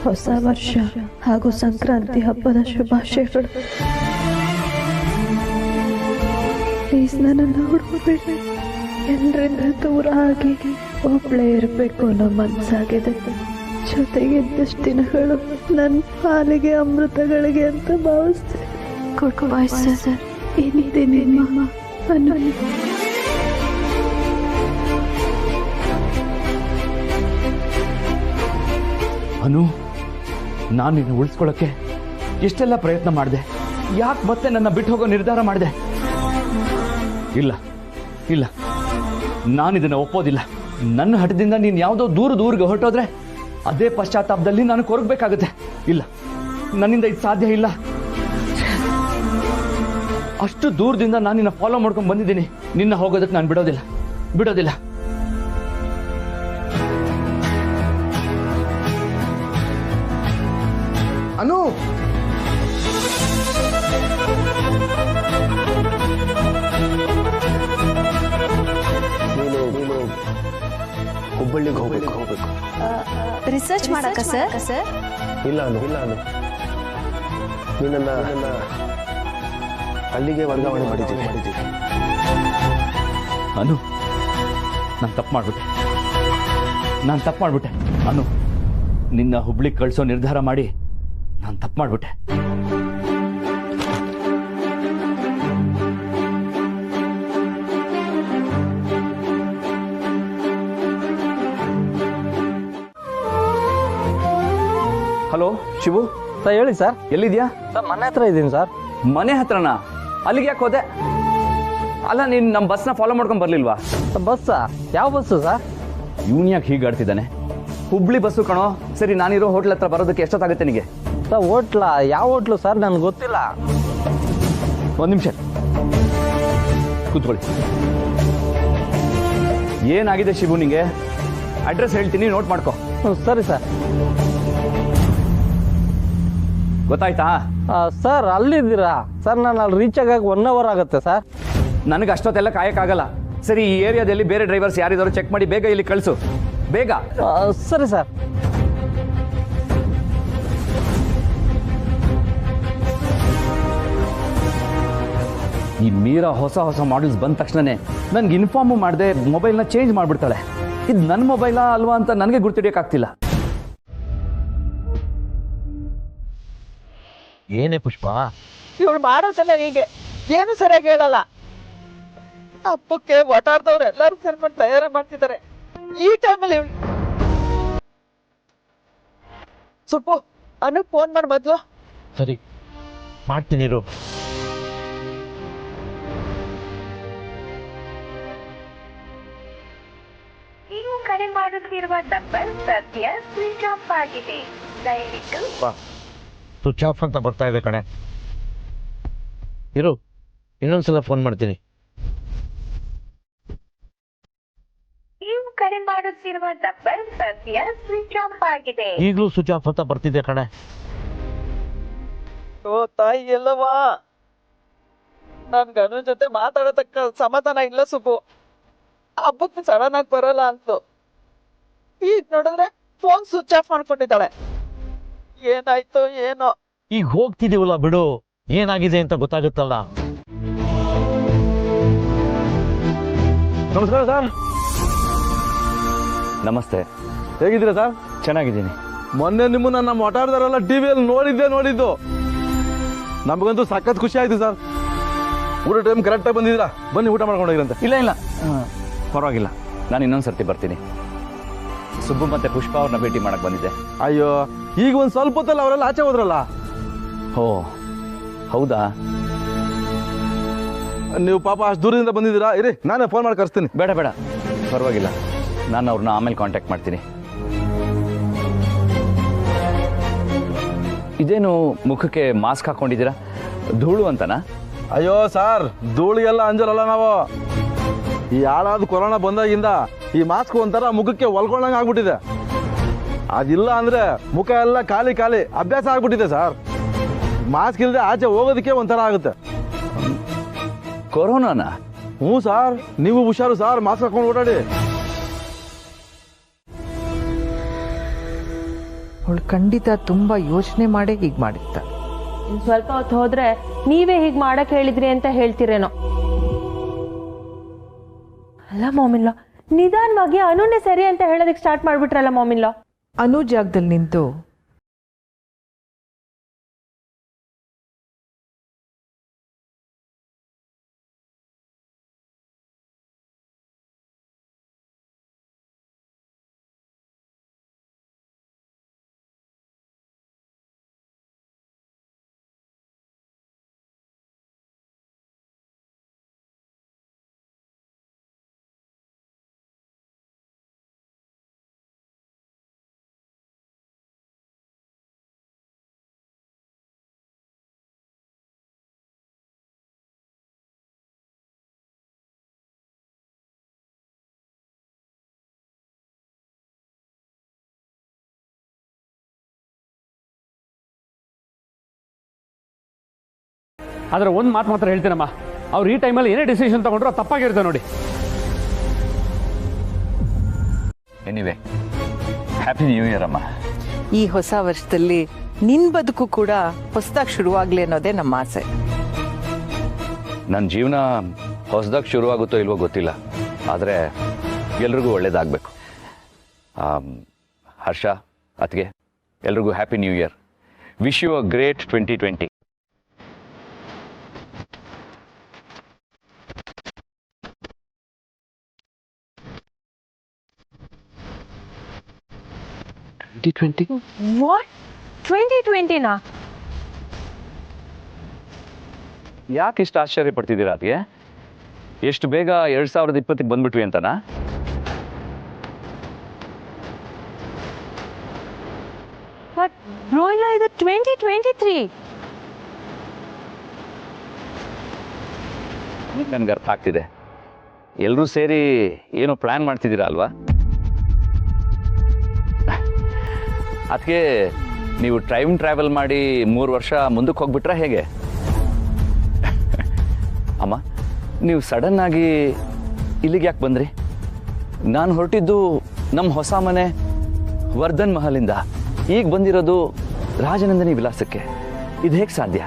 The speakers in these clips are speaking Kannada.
ಹೊಸ ವರ್ಷ ಹಾಗೂ ಸಂಕ್ರಾಂತಿ ಹಬ್ಬದ ಶುಭಾಶಯಗಳು. ಪ್ಲೀಸ್ ನನ್ನನ್ನು ಹುಡುಕಬೇಡಿ. ಎಲ್ಲರಿಂದ ದೂರ ಆಗಿ ಒಬ್ಬಳೇ ಇರಬೇಕು ಅನ್ನೋ ಮನಸ್ಸಾಗಿದೆ. ಜೊತೆಗೆ ಇದ್ದಷ್ಟು ದಿನಗಳು ನನ್ನ ಹಾಲಿಗೆ ಅಮೃತಗಳಿಗೆ ಅಂತ ಭಾವಿಸ್ತೀನಿ. Good bye sir. ಏನಿದೆ ನಿಮ್ಮ ಅನು. ಅನು, ನಾನು ನಿನ್ನ ಉಳಿಸ್ಕೊಳ್ಳೋಕ್ಕೆ ಎಷ್ಟೆಲ್ಲ ಪ್ರಯತ್ನ ಮಾಡಿದೆ. ಯಾಕೆ ಮತ್ತೆ ನನ್ನ ಬಿಟ್ಟು ಹೋಗೋ ನಿರ್ಧಾರ ಮಾಡಿದೆ? ಇಲ್ಲ ಇಲ್ಲ, ನಾನಿದನ್ನು ಒಪ್ಪೋದಿಲ್ಲ. ನನ್ನ ಹಠದಿಂದ ನೀನು ಯಾವುದೋ ದೂರಿಗೆ ಹೊರಟೋದ್ರೆ ಅದೇ ಪಶ್ಚಾತ್ತಾಪದಲ್ಲಿ ನಾನು ಕೊರಗಬೇಕಾಗುತ್ತೆ. ಇಲ್ಲ, ನನ್ನಿಂದ ಇದು ಸಾಧ್ಯ ಇಲ್ಲ. ಅಷ್ಟು ದೂರದಿಂದ ನಾನು ನಿನ್ನ ಫಾಲೋ ಮಾಡ್ಕೊಂಡು ಬಂದಿದ್ದೀನಿ. ನಿನ್ನ ಹೋಗೋದಕ್ಕೆ ನಾನು ಬಿಡೋದಿಲ್ಲ. ಅನು, ನೀನು ಹುಬ್ಬಳ್ಳಿಗೆ ಹೋಗ್ಬೇಕು. ರಿಸರ್ಚ್ ಮಾಡಕ್ಕ ಸರ್? ಇಲ್ಲ ಅನು, ನಿನ್ನ ಅಲ್ಲಿಗೆ ವರ್ಗಾವಣೆ ಮಾಡಿದ್ದೀವಿ. ಅನು, ನಾನು ತಪ್ಪು ಮಾಡ್ಬಿಟ್ಟೆ. ಅನು, ನಿನ್ನ ಹುಬ್ಳಿಗೆ ಕಳಿಸೋ ನಿರ್ಧಾರ ಮಾಡಿ ನಾನು ತಪ್ಪು ಮಾಡ್ಬಿಟ್ಟೆ. ಹಲೋ ಶಿವು ಸರ್, ಹೇಳಿ ಸರ್. ಎಲ್ಲಿದ್ಯಾ? ಸರ್, ಮನೆ ಹತ್ರ ಇದ್ದೀನಿ ಸರ್. ಮನೆ ಹತ್ರನಾ? ಅಲ್ಲಿಗೆ ಯಾಕೆ ಹೋದೆ? ಅಲ್ಲ, ನೀನು ನಮ್ಮ ಬಸ್ನ ಫಾಲೋ ಮಾಡ್ಕೊಂಡು ಬರ್ಲಿಲ್ವಾ? ಬಸ್ಸಾ? ಯಾವ ಬಸ್ಸು ಸರ್? ಇವನು ಯಾಕೆ ಹೀಗೆ ಆಡ್ತಿದ್ದಾನೆ? ಹುಬ್ಳಿ ಬಸ್ಸು ಕಣೋ. ಸರಿ, ನಾನಿರೋ ಹೋಟ್ಲ್ ಹತ್ರ ಬರೋದಕ್ಕೆ ಎಷ್ಟೊತ್ತಾಗುತ್ತೆ ನಿನಗೆ? ಸರ್, ಹೋಟ್ಲಾ? ಯಾವ ಹೋಟ್ಲು ಸರ್? ನನಗೆ ಗೊತ್ತಿಲ್ಲ. ಒಂದು ನಿಮಿಷ ಕೂತ್ಕೊಳ್ಳಿ. ಏನಾಗಿದೆ ಶಿವು ನಿಂಗೆ? ಅಡ್ರೆಸ್ ಹೇಳ್ತೀನಿ, ನೋಟ್ ಮಾಡ್ಕೊ. ಸರಿ ಸರ್. ಗೊತ್ತಾಯ್ತಾ? ಸರ್, ಅಲ್ಲಿದ್ದೀರಾ ಸರ್? ನಾನು ಅಲ್ಲಿ ರೀಚ್ ಆಗಾಗ 1 hour ಆಗುತ್ತೆ ಸರ್. ನನಗೆ ಅಷ್ಟೊತ್ತೆಲ್ಲ ಕಾಯಕ್ಕಾಗಲ್ಲ. ಸರಿ, ಈ ಏರಿಯಾದಲ್ಲಿ ಬೇರೆ ಡ್ರೈವರ್ಸ್ ಯಾರಿದಾರೋ ಚೆಕ್ ಮಾಡಿ ಬೇಗ ಇಲ್ಲಿ ಕಳಿಸು, ಬೇಗ. ಸರಿ ಸರ್. ಈ ಮೀರಾ ಹೊಸ ಮಾಡೆಲ್ಸ್ ಬಂದ ತಕ್ಷಣನೇ ನನ್ಗೆ ಇನ್ಫಾರ್ಮು ಮಾಡದೆ ಮೊಬೈಲ್ನ ಚೇಂಜ್ ಮಾಡಿಬಿಡ್ತಾಳೆ. ಇದು ನನ್ನ ಮೊಬೈಲಾ ಅಲ್ವಾ ಅಂತ ನನಗೆ ಗುರ್ತಿಡಿಯೋಕ್ಕಾಗ್ತಿಲ್ಲ. ಏನೇ ಪುಷ್ಪ, ಇವಳು ಮಾಡೋದಲ್ಲ ಹೀಗೆ, ಏನು ಸರಿಯಾಗಿ ಹೇಳಲ್ಲ. ಹಬ್ಬಕ್ಕೆ ಒಟಾರ್ದವ್ರು ಎಲ್ಲರೂ ಸೇರ್ಕೊಂಡು ತಯಾರಿ ಮಾಡ್ತಿದ್ದಾರೆ. ಈ ಟೈಮಲ್ಲಿ ಇವಳು ಸುಪ್ಪು ಅನು ಫೋನ್ ಮಾಡಿ ಮೊದ್ಲು. ಸರಿ, ಮಾಡ್ತೀನಿ ಇರು. ನೀವು ಕರೆ ಮಾಡುತ್ತಿರುವ ನಂಬರ್ ಸದ್ಯ ಸ್ವಿಚ್ ಆಫ್ ಆಗಿದೆ. ದಯವಿಟ್ಟು ಸ್ವಿಚ್ ಆಫ್ ಅಂತ ಬರ್ತಾ ಇದೆ ಕಣೆ. ಇರು, ಇನ್ನೊಂದ್ಸಲ ಫೋನ್ ಮಾಡ್ತೀನಿ. ನೀವು ಕರೆ ಮಾಡುತ್ತಿರುವ ನಂಬರ್ ಸದ್ಯ ಸ್ವಿಚ್ ಆಫ್ ಆಗಿದೆ. ಈಗಲೂ ಸ್ವಿಚ್ ಆಫ್ ಅಂತ ಬರ್ತಿದೆ ಕಣೆ. ಓ ತಾಯಿ ಎಲ್ಲವಾ, ನನ್ ಗಂಡನ ಜೊತೆ ಮಾತಾಡೋದಕ್ಕ ಸಮಾಧಾನ ಇಲ್ಲ ಸುಬ್ಬು. ಹಬ್ಬಕ್ಕೆ ಸಡನ್ ಆಗಿ ಬರೋಲ್ಲ ಅಂತ ಈಗ ನೋಡಿದ್ರೆ ಫೋನ್ ಸ್ವಿಚ್ ಆಫ್ ಮಾಡ್ಕೊಂಡಿದ್ದಾಳೆ. ಏನಾಯ್ತು ಏನೋ. ಈಗ ಹೋಗ್ತಿದೀವಲ್ಲ ಬಿಡು, ಏನಾಗಿದೆ ಅಂತ ಗೊತ್ತಾಗುತ್ತಲ್ಲ. ನಮಸ್ಕಾರ ಸರ್. ನಮಸ್ತೆ. ಹೇಗಿದ್ದೀರಾ ಸರ್? ಚೆನ್ನಾಗಿದ್ದೀನಿ. ಮೊನ್ನೆ ನಿಮ್ಮನ್ನ ನಮ್ಮ ಒಟಾರದಾರೆಲ್ಲ ಟಿವಿಯಲ್ಲಿ ನೋಡಿದ್ದು. ನಮಗಂತೂ ಸಖತ್ ಖುಷಿ ಆಯ್ತು ಸರ್. ಊಟ ಟೈಮ್ ಕರೆಕ್ಟಾಗಿ ಬಂದಿದ್ದೀರಾ. ಬನ್ನಿ ಊಟ ಮಾಡ್ಕೊಂಡು ಹೋಗಿರಂತೆ. ಇಲ್ಲ ಪರವಾಗಿಲ್ಲ, ನಾನು ಇನ್ನೊಂದು ಸರ್ತಿ ಬರ್ತೀನಿ. ಸುಬ್ಬು ಮತ್ತೆ ಪುಷ್ಪ ಅವ್ರನ್ನ ಭೇಟಿ ಮಾಡಕ್ ಬಂದಿದ್ದೆ. ಅಯ್ಯೋ, ಈಗ ಒಂದು ಸ್ವಲ್ಪ ಹೊತ್ತಲ್ಲ ಅವರೆಲ್ಲ ಆಚೆ ಹೋದ್ರಲ್ಲ. ಓ ಹೌದಾ? ನೀವು ಪಾಪ ಅಷ್ಟು ದೂರದಿಂದ ಬಂದಿದ್ದೀರಾ. ಇರಿ, ನಾನೇ ಫೋನ್ ಮಾಡಿ ಕರೆಸ್ತೀನಿ. ಬೇಡ ಪರವಾಗಿಲ್ಲ, ನಾನು ಅವ್ರನ್ನ ಆಮೇಲೆ ಕಾಂಟ್ಯಾಕ್ಟ್ ಮಾಡ್ತೀನಿ. ಇದೇನು ಮುಖಕ್ಕೆ ಮಾಸ್ಕ್ ಹಾಕೊಂಡಿದ್ದೀರಾ? ಧೂಳು ಅಂತನಾ? ಅಯ್ಯೋ ಸರ್, ಧೂಳಿಗೆಲ್ಲ ಅಂಜಲಲ್ಲ ನಾವು. ಈ ಹಾಳಾದ ಕೊರೋನಾ ಬಂದಾಗಿಂದ ಈ ಮಾಸ್ಕ್ ಒಂಥರ ಮುಖಕ್ಕೆ ಹೊಲ್ಕೊಂಡಂಗೆ ಆಗ್ಬಿಟ್ಟಿದೆ. ಅದಿಲ್ಲ ಅಂದ್ರೆ ಮುಖ ಎಲ್ಲ ಖಾಲಿ ಅಭ್ಯಾಸ ಆಗ್ಬಿಟ್ಟಿದೆ ಸರ್. ಮಾಸ್ಕ್ ಇಲ್ಲದೆ ಆಚೆ ಹೋಗೋದಕ್ಕೆ ಒಂಥರ ಆಗುತ್ತೆ. ಕೊರೋನಾನ? ಹ್ಞೂ ಸರ್, ನೀವು ಹುಷಾರು ಸರ್, ಮಾಸ್ಕ್ ಹಾಕೊಂಡು ಓಡಾಡಿ. ಅವಳು ಖಂಡಿತ ತುಂಬಾ ಯೋಚನೆ ಮಾಡೇ ಹೀಗೆ ಮಾಡಿರ್ತಾಳೆ. ಇನ್ ಸ್ವಲ್ಪ ಹೊತ್ತು ಹೋದ್ರೆ ನೀವೇ ಹೀಗ್ ಮಾಡಕ್ ಹೇಳಿದ್ರಿ ಅಂತ ಹೇಳ್ತೀರೇನೋ. ಅಲ್ಲ ಮಾಮಿನ್ಲಾ, ನಿಧಾನವಾಗಿ ಅನುನೇ ಸರಿ ಅಂತ ಹೇಳೋದಕ್ಕೆ ಸ್ಟಾರ್ಟ್ ಮಾಡ್ಬಿಟ್ರಲ್ಲ ಮಾಮಿನ್ಲಾ. ಅನು ಜಾಗದಲ್ಲಿ ನಿಂತು ಆದ್ರೆ ಒಂದು ಮಾತು ಮಾತ್ರ ಹೇಳ್ತೀನಮ್ಮ, ಅವ್ರು ಈ ಟೈಮಲ್ಲಿ ಏನೇ ಡಿಸಿಷನ್ ತಗೊಂಡ್ರು ಅದು ತಪ್ಪಾಗಿರುತ್ತೆ ನೋಡಿ. ಎನಿವೆ, ಹ್ಯಾಪಿ ನ್ಯೂ ಇಯರ್ ಅಮ್ಮ. ಈ ಹೊಸ ವರ್ಷದಲ್ಲಿ ನಿನ್ ಬದುಕು ಕೂಡ ಹೊಸದಾಗಿ ಶುರುವಾಗ್ಲಿ ಅನ್ನೋದೇ ನಮ್ಮ ಆಸೆ. ನನ್ನ ಜೀವನ ಹೊಸದಾಗಿ ಶುರುವಾಗುತ್ತೋ ಇಲ್ವೋ ಗೊತ್ತಿಲ್ಲ, ಆದರೆ ಎಲ್ರಿಗೂ ಒಳ್ಳೇದಾಗಬೇಕು. ಹರ್ಷ, ಅತ್ಗೆ ಎಲ್ರಿಗೂ happy new year. Wish you a great 2020. What 2020ನಾ? ಯಾಕೆ ಇಷ್ಟು ಆಶ್ಚರ್ಯ ಪಡ್ತಿದ್ದೀರಾ ಅದಕ್ಕೆ? ಎಷ್ಟು ಬೇಗ 2020ಕ್ಕೆ ಬಂದ್ಬಿಟ್ವಿ ಅಂತನಾ? ಬಟ್ ರೋಹಿಲ್ಲ, ಇದು 2023. ನನ್ಗೆ ಅರ್ಥ ಆಗ್ತಿದೆ. ಎಲ್ಲರೂ ಸೇರಿ ಏನೋ ಪ್ಲಾನ್ ಮಾಡ್ತಿದ್ದೀರಾ ಅಲ್ವಾ? ಅದಕ್ಕೆ ನೀವು ಟೈಮ್ ಟ್ರಾವೆಲ್ ಮಾಡಿ 3 ವರ್ಷ ಮುಂದಕ್ಕೆ ಹೋಗ್ಬಿಟ್ರೆ ಹೇಗೆ? ಅಮ್ಮ, ನೀವು ಸಡನ್ ಆಗಿ ಇಲ್ಲಿಗೆ ಯಾಕೆ ಬಂದ್ರಿ? ನಾನು ಹೊರಟಿದ್ದು ನಮ್ಮ ಹೊಸ ಮನೆ ವರ್ಧನ್ ಮಹಲಿಂದ, ಈಗ ಬಂದಿರೋದು ರಾಜನಂದಿನಿ ವಿಲಾಸಕ್ಕೆ. ಇದು ಹೇಗೆ ಸಾಧ್ಯ?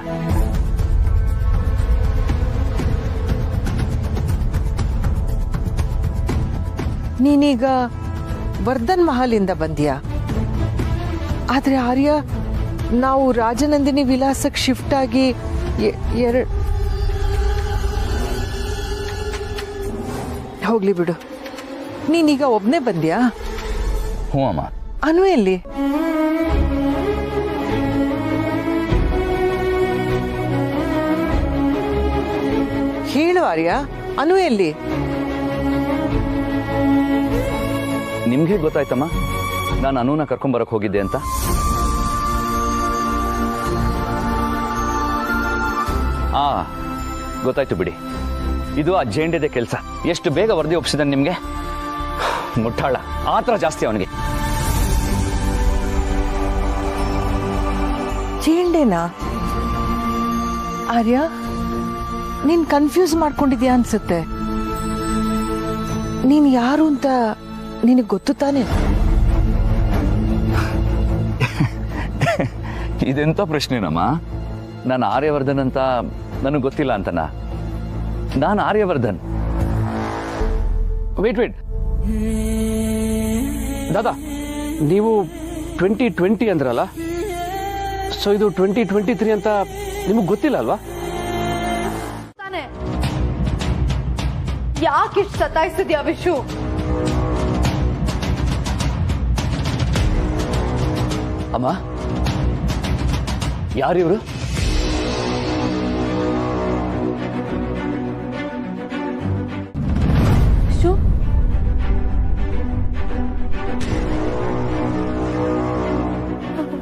ನೀನೀಗ ವರ್ಧನ್ ಮಹಲಿಂದ ಬಂದ್ಯಾ? ಆದ್ರೆ ಆರ್ಯ, ನಾವು ರಾಜನಂದಿನಿ ವಿಲಾಸಕ್ಕೆ ಶಿಫ್ಟ್ ಆಗಿ ಹೋಗ್ಲಿ ಬಿಡು. ನೀನೀಗ ಒಬ್ನೇ ಬಂದ್ಯಾ? ಹ್ಞೂ ಅಮ್ಮ. ಅನು ಎಲ್ಲಿ? ಹೇಳು ಆರ್ಯ, ಅನು ಎಲ್ಲಿ? ನಿಮ್ಗೆ ಗೊತ್ತಾಯ್ತಮ್ಮ ನಾನು ಅನುನ ಕರ್ಕೊಂಬರಕ್ಕೆ ಹೋಗಿದ್ದೆ ಅಂತ? ಗೊತ್ತಾಯ್ತು ಬಿಡಿ. ಇದು ಆ ಜೇಂಡಿದೆ ಕೆಲಸ. ಎಷ್ಟು ಬೇಗ ವರದಿ ಒಪ್ಪಿಸಿದಾನೆ ನಿಮ್ಗೆ? ಮುಟ್ಟಾಳ, ಆತರ ಜಾಸ್ತಿ ಅವನಿಗೆ. ಜೇಂಡೆನಾ? ಆರ್ಯ, ನೀನ್ ಕನ್ಫ್ಯೂಸ್ ಮಾಡ್ಕೊಂಡಿದ್ಯಾ ಅನ್ಸುತ್ತೆ. ನೀನ್ ಯಾರು ಅಂತ ನಿನಗೆ ಗೊತ್ತು ತಾನೆ? ಇದೆಂತ ಪ್ರಶ್ನೆನಮ್ಮ? ನಾನು ಆರ್ಯವರ್ಧನ್ ಅಂತ ನನಗೆ ಗೊತ್ತಿಲ್ಲ ಅಂತನಾ? ನಾನು ಆರ್ಯವರ್ಧನ್. ವೇಟ್, ದಾದಾ, ನೀವು 2020 ಅಂದ್ರಲ್ಲ, ಸೊ ಇದು 2023 ಅಂತ ನಿಮಗೆ ಗೊತ್ತಿಲ್ಲ ಅಲ್ವಾ? ಯಾಕಿಷ್ಟು ಸತಾಯಿಸಿದ್ಯಾ ವಿಶು? ಅಮ್ಮ, ಯಾರಿವರು? ವಿಶು,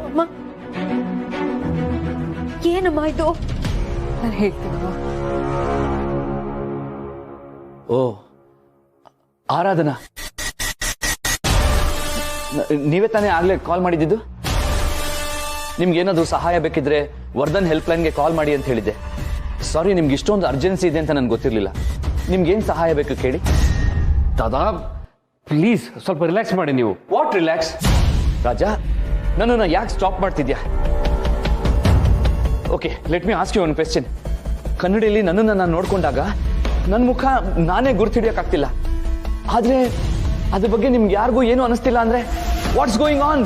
ಅಮ್ಮ, ಏನಮ್ಮ ಇದು? ನಾನು ಹೇಳ್ತೀನಮ್ಮ. ಓ, ಆರಾಧನಾ, ನೀವೇ ತಾನೇ ಆಗ್ಲೇ ಕಾಲ್ ಮಾಡಿದ್ದು? ನಿಮ್ಗೆ ಏನಾದರೂ ಸಹಾಯ ಬೇಕಿದ್ರೆ ವರ್ಧನ್ ಹೆಲ್ಪ್ಲೈನ್ಗೆ ಕಾಲ್ ಮಾಡಿ ಅಂತ ಹೇಳಿದ್ದೆ. ಸಾರಿ, ನಿಮ್ಗೆ ಇಷ್ಟೊಂದು ಅರ್ಜೆನ್ಸಿ ಇದೆ ಅಂತ ನನಗೆ ಗೊತ್ತಿರಲಿಲ್ಲ. ನಿಮ್ಗೇನು ಸಹಾಯ ಬೇಕು ಕೇಳಿ. ದಾದಾ ಪ್ಲೀಸ್ ಸ್ವಲ್ಪ ರಿಲ್ಯಾಕ್ಸ್ ಮಾಡಿ ನೀವು. What relax? ರಾಜಾ, ನನ್ನನ್ನು ಯಾಕೆ ಸ್ಟಾಪ್ ಮಾಡ್ತಿದ್ಯಾ? Okay, let me ask you one question. ಕನ್ನಡಿಯಲ್ಲಿ ನನ್ನನ್ನು ನಾನು ನೋಡ್ಕೊಂಡಾಗ ನನ್ನ ಮುಖ ನಾನೇ ಗುರ್ತಿಡಿಯೋಕ್ಕಾಗ್ತಿಲ್ಲ. ಆದ್ರೆ ಅದ್ರ ಬಗ್ಗೆ ನಿಮ್ಗೆ ಯಾರಿಗೂ ಏನು ಅನಿಸ್ತಿಲ್ಲ ಅಂದ್ರೆ ವಾಟ್ಸ್ ಗೋಯಿಂಗ್ ಆನ್?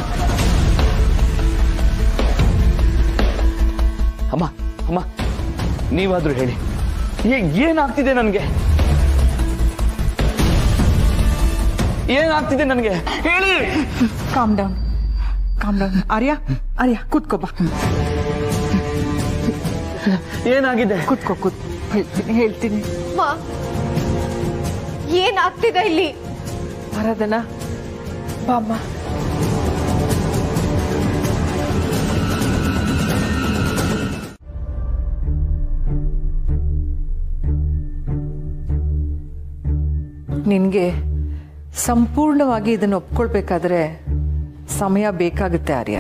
ಅಮ್ಮ ಅಮ್ಮ, ನೀವಾದ್ರೂ ಹೇಳಿ, ಏನಾಗ್ತಿದೆ ನನಗೆ? ಏನಾಗ್ತಿದೆ ನನಗೆ ಹೇಳಿ. Calm down. ಆರ್ಯ ಕೂತ್ಕೋ ಬಾ. ಏನಾಗಿದೆ? ಕೂತ್ಕೋ. ಹೇಳ್ತೀನಿ. ಏನಾಗ್ತಿದೆ ಇಲ್ಲಿ? ಆರಾಧನಾ ಬಾಮ್ಮ. ನಿನ್ಗೆ ಸಂಪೂರ್ಣವಾಗಿ ಇದನ್ನು ಒಪ್ಕೊಳ್ಬೇಕಾದ್ರೆ ಸಮಯ ಬೇಕಾಗುತ್ತೆ ಆರ್ಯ.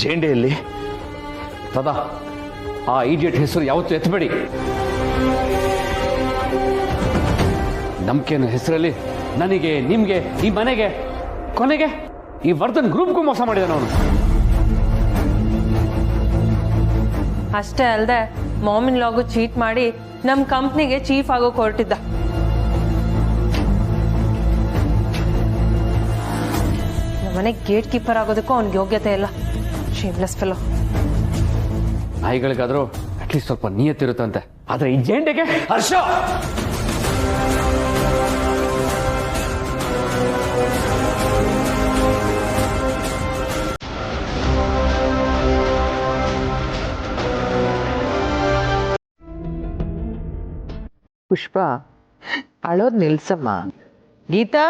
ಜೇಂಡೆಯಲ್ಲಿ ಸದಾ ಆ ಇಡಿಯಟ್ ಹೆಸರು ಯಾವತ್ತೂ ಎತ್ತಬೇಡಿ. ನಂಬಿಕೆಯ ಹೆಸರಲ್ಲಿ ನನಗೆ, ನಿಮ್ಗೆ, ಈ ಮನೆಗೆ, ಕೊನೆಗೆ ಈ ವರ್ಧನ್ ಗ್ರೂಪ್ಗೂ ಮೋಸ ಮಾಡಿದಾನೆ ಅವನು. ಅಷ್ಟೇ ಅಲ್ಲದೆ ಮಾಮಿನ್ ಲಾಗು ಚೀಟ್ ಮಾಡಿ ನಮ್ಮ ಕಂಪ್ನಿಗೆ ಚೀಫ್ ಆಗೋಕೆ ಹೊರಟಿದ್ದ. ನಮ್ಮನೆಗೆ ಗೇಟ್ ಕೀಪರ್ ಆಗೋದಕ್ಕೂ ಅವ್ನಿಗೆ ಯೋಗ್ಯತೆ ಇಲ್ಲ. Shameless fellow. ನಾಯಿಗಳಿಗಾದ್ರೂ ಅಟ್ಲೀಸ್ಟ್ ಸ್ವಲ್ಪ ನಿಯತ್ತಿರುತ್ತಂತೆ, ಆದ್ರೆ ಈ ಜೇಂಡೆಗೆ ಹರ್ಷ, ಪುಷ್ಪ, ಅಳೋದ್ ನಿಲ್ಸಮ್ಮ. ಗೀತಾ,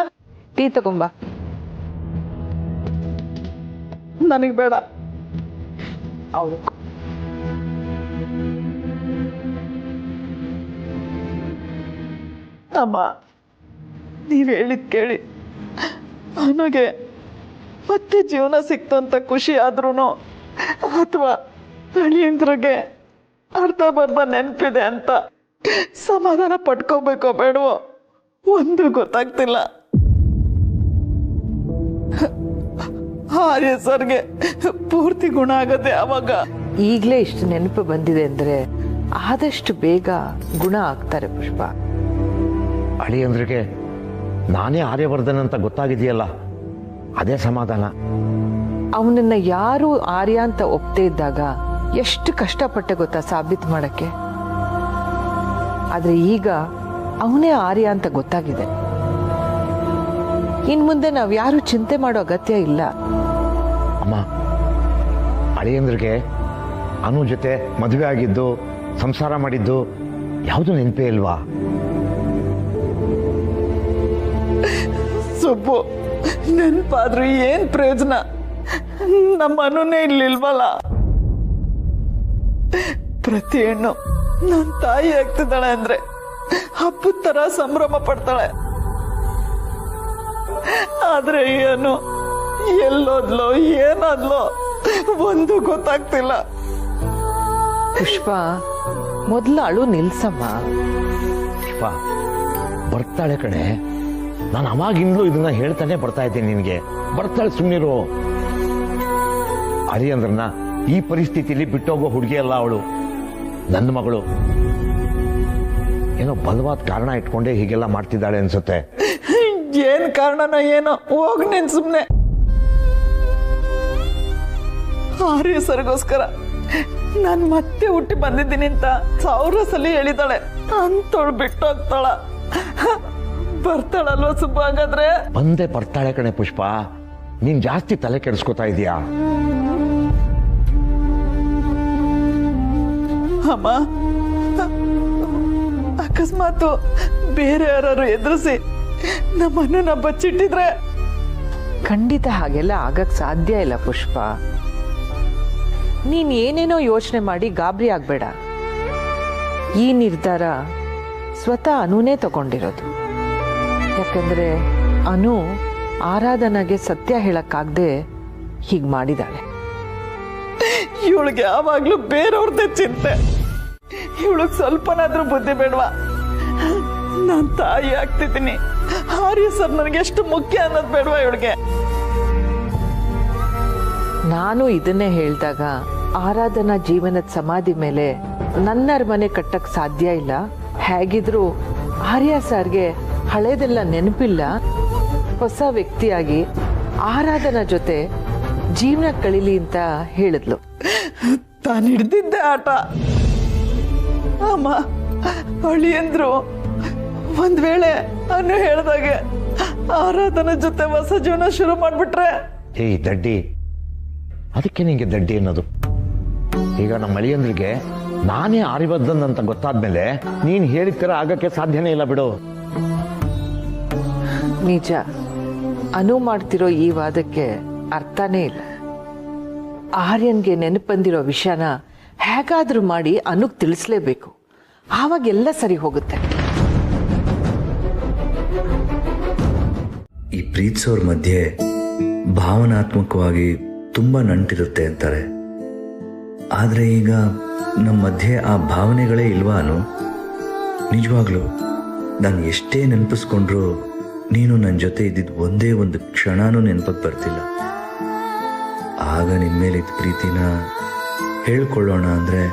ಟೀ ತಗೊಂಬ. ನನಗೆ ಬೇಡ. ಅವಳು ಅಮ್ಮ, ನೀವ್ ಹೇಳಿದ್ ಕೇಳಿ ನನಗೆ ಮತ್ತೆ ಜೀವನ ಸಿಕ್ತು ಅಂತ ಖುಷಿ ಆದ್ರೂ, ಅಥವಾ ಅಳಿಯಂದ್ರಿಗೆ ಅರ್ಧ ಬರ್ಧ ನೆನಪಿದೆ ಅಂತ ಸಮಾಧಾನ ಪಡ್ಕೋಬೇಕೋ ಬೇಡವೋ ಒಂದು ಗೊತ್ತಾಗ್ತಿಲ್ಲ. ಆರ್ಯ ಸರ್ಗೆ ಪೂರ್ತಿ ಗುಣ ಆಗದೆ ಅವಾಗ. ಈಗಲೇ ಇಷ್ಟು ನೆನಪು ಬಂದಿದೆ ಅಂದ್ರೆ ಆದಷ್ಟು ಬೇಗ ಗುಣ ಆಗ್ತಾರೆ ಪುಷ್ಪ. ಅಳಿಯಂದ್ರಿಗೆ ನಾನೇ ಆರ್ಯವರ್ಧನ್ ಅಂತ ಗೊತ್ತಾಗಿದೆಯಲ್ಲ, ಅದೇ ಸಮಾಧಾನ. ಅವನನ್ನ ಯಾರು ಆರ್ಯ ಅಂತ ಒಪ್ತೇ ಇದ್ದಾಗ ಎಷ್ಟು ಕಷ್ಟಪಟ್ಟೆ ಗೊತ್ತಾ ಸಾಬೀತು ಮಾಡಕ್ಕೆ. ಆದ್ರೆ ಈಗ ಅವನೇ ಆರ್ಯ ಅಂತ ಗೊತ್ತಾಗಿದೆ. ಇನ್ ಮುಂದೆ ನಾವ್ ಯಾರು ಚಿಂತೆ ಮಾಡೋ ಅಗತ್ಯ ಇಲ್ಲ. ಅಮ್ಮ, ಅಳಿಯಂದ್ರಿಗೆ ಅನು ಜೊತೆ ಮದುವೆ ಆಗಿದ್ದು, ಸಂಸಾರ ಮಾಡಿದ್ದು ಯಾವುದು ನೆನಪೇ ಇಲ್ವಾ? ಸುಬ್ಬು, ನೆನಪಾದ್ರೂ ಏನ್ ಪ್ರಯೋಜನ? ನಮ್ಮ ಅನುನೇ ಇಲ್ಲಿಲ್ವಲ್ಲ. ಪ್ರತಿ ಹೆಣ್ಣು ನನ್ನ ತಾಯಿ ಆಗ್ತಿದ್ದಾಳೆ ಅಂದ್ರೆ ಹಬ್ಬದ ತರ ಸಂಭ್ರಮ ಪಡ್ತಾಳೆ. ಆದ್ರೆ ಏನು ಎಲ್ಲೋದ್ಲೋ ಏನಾದ್ಲೋ ಒಂದು ಗೊತ್ತಾಗ್ತಿಲ್ಲ. ಪುಷ್ಪ, ಮೊದ್ಲು ಅಳು ನಿಲ್ಸಮ್ಮ. ಪುಷ್ಪ, ಬರ್ತಾಳೆ ಕಣೆ. ನಾನು ಅವಾಗಿಂದಲೂ ಇದನ್ನ ಹೇಳ್ತಾನೆ ಬರ್ತಾ ಇದ್ದೀನಿ ನಿನಗೆ. ಬರ್ತಾಳೆ, ಸುಮ್ಮನಿರು. ಅಳಿಯಂದ್ರನ್ನ ಈ ಪರಿಸ್ಥಿತಿಯಲ್ಲಿ ಬಿಟ್ಟೋಗೋ ಹುಡುಗಿ ಅಲ್ಲ ಅವಳು, ನನ್ನ ಮಗಳು. ಏನೋ ಬಲವಾದ ಕಾರಣ ಇಟ್ಕೊಂಡೇ ಹೀಗೆಲ್ಲ ಮಾಡ್ತಿದ್ದಾಳೆ ಅನ್ಸುತ್ತೆ. ಏನ್ ಕಾರಣನೋ ಏನೋ, ಹೋಗ್ ನೀನ್ ಸುಮ್ನೆ. ಆರ್ಯ ಸರ್ಗೋಸ್ಕರ ನಾನ್ ಮತ್ತೆ ಹುಟ್ಟಿ ಬಂದಿದ್ದೀನಿ ಅಂತ 1000 ಸಲ ಹೇಳಿದಾಳೆ. ಅಂತೋಳು ಬಿಟ್ಟೋಗ್ತಾಳ. ಬರ್ತಾಳಲ್ವ ಸುಬ್ಬ? ಹಾಗಾದ್ರೆ ಬಂದೆ ಬರ್ತಾಳೆ ಕಣೆ ಪುಷ್ಪ. ನೀನ್ ಜಾಸ್ತಿ ತಲೆ ಕೆಡಿಸ್ಕೊತಾ ಇದೀಯಾ. ಅಮ್ಮ, ಅಕಸ್ಮಾತ್ ಬೇರೆ ಯಾರು ಎದುರಿಸಿ ನಮ್ಮನ್ನ ಬಚ್ಚಿಟ್ಟಿದ್ರೆ? ಖಂಡಿತ ಹಾಗೆಲ್ಲ ಆಗಕ್ ಸಾಧ್ಯ ಇಲ್ಲ ಪುಷ್ಪ. ನೀನ್ ಏನೇನೋ ಯೋಚನೆ ಮಾಡಿ ಗಾಬರಿ ಆಗ್ಬೇಡ. ಈ ನಿರ್ಧಾರ ಸ್ವತಃ ಅನುನೇ ತಗೊಂಡಿರೋದು. ಯಾಕಂದ್ರೆ ಅನು ಆರಾಧನಾಗೆ ಸತ್ಯ ಹೇಳಕ್ಕಾಗ್ದೆ ಹೀಗ್ ಮಾಡಿದಾಳೆ. ಇವಳಿಗೆ ಯಾವಾಗ್ಲೂ ಬೇರೆಯವ್ರದ್ದೇ ಚಿಂತೆ. ಇವಳಿಗೆ ಸ್ವಲ್ಪನಾದ್ರೂ ಬುದ್ಧಿ ಬೇಡವಾ? ನಾನ್ ತಾಯಿ ಆಗ್ತಿದ್ದೀನಿ, ಆರ್ಯ ಸರ್ ನನಗೆ ಎಷ್ಟು ಮುಖ್ಯ ಅನ್ನೋದು ಬೇಡವಾ ಇವಳಿಗೆ? ನಾನು ಇದನ್ನೇ ಹೇಳಿದಾಗ ಆರಾಧನಾ ಜೀವನದ ಸಮಾಧಿ ಮೇಲೆ ನನ್ನ ಅರಮನೆ ಕಟ್ಟಕ್ ಸಾಧ್ಯ ಇಲ್ಲ. ಹೇಗಿದ್ರು ಆರ್ಯ ಸರ್ಗೆ ಹಳೇದೆಲ್ಲ ನೆನಪಿಲ್ಲ. ಹೊಸ ವ್ಯಕ್ತಿಯಾಗಿ ಆರಾಧನಾ ಜೊತೆ ಜೀವನ ಕಳೀಲಿ ಅಂತ ಹೇಳಿದ್ಲು. ತಾನು ಹಿಡ್ದಿದ್ದೆ ಆಟ. ಅಮ್ಮ ಅಳಿಯಂದ್ರು ಒಂದ್ ವೇಳೆ ಅನ್ನು ಹೇಳ್ದಾಗೆ ಆರಾಧನಾ ಜೊತೆ ಹೊಸ ಜೀವನ ಶುರು ಮಾಡ್ಬಿಟ್ರೆ? ಏಯ್ ದಡ್ಡಿ, ಅದಕ್ಕೆ ನಿಂಗೆ ದಡ್ಡಿ ಅನ್ನೋದು. ಈಗ ನಮ್ಮ ಅಳಿಯಂದ್ರಿಗೆ ನಾನೇ ಆರ್ಯವರ್ಧನ್ ಅಂತ ಗೊತ್ತಾದ್ಮೇಲೆ ನೀನ್ ಹೇಳಿದ ಥರ ಆಗಕ್ಕೆ ಸಾಧ್ಯನೇ ಇಲ್ಲ ಬಿಡು. ನಿಜ, ಅನು ಮಾಡ್ತಿರೋ ಈ ವಾದಕ್ಕೆ ಅರ್ಥನೇ ಇಲ್ಲ. ಆರ್ಯನ್ಗೆ ನೆನಪು ಬಂದಿರೋ ವಿಷಯನ ಹೇಗಾದ್ರೂ ಮಾಡಿ ಅನುಗ್ ತಿಳಿಸ್ಲೇಬೇಕು. ಆವಾಗೆಲ್ಲ ಸರಿ ಹೋಗುತ್ತೆ. ಈ ಪ್ರೀತಿಸೋರ್ ಮಧ್ಯೆ ಭಾವನಾತ್ಮಕವಾಗಿ ತುಂಬಾ ನಂಟಿರುತ್ತೆ ಅಂತಾರೆ. ಆದ್ರೆ ಈಗ ನಮ್ಮ ಮಧ್ಯೆ ಆ ಭಾವನೆಗಳೇ ಇಲ್ವಾ ಅನು? ನಿಜವಾಗ್ಲು ನಾನು ಎಷ್ಟೇ ನೆನಪಿಸ್ಕೊಂಡ್ರು ನೀನು ನನ್ನ ಜೊತೆ ಇದ್ದಿದ್ದು ಒಂದೇ ಒಂದು ಕ್ಷಣನೂ ನೆನಪಕ್ಕೆ ಬರ್ತಿಲ್ಲ. ಆಗ ನಿನ್ನ ಮೇಲಿದ್ದ ಪ್ರೀತಿನ ಹೇಳ್ಕೊಳ್ಳೋಣ ಅಂದ್ರೆ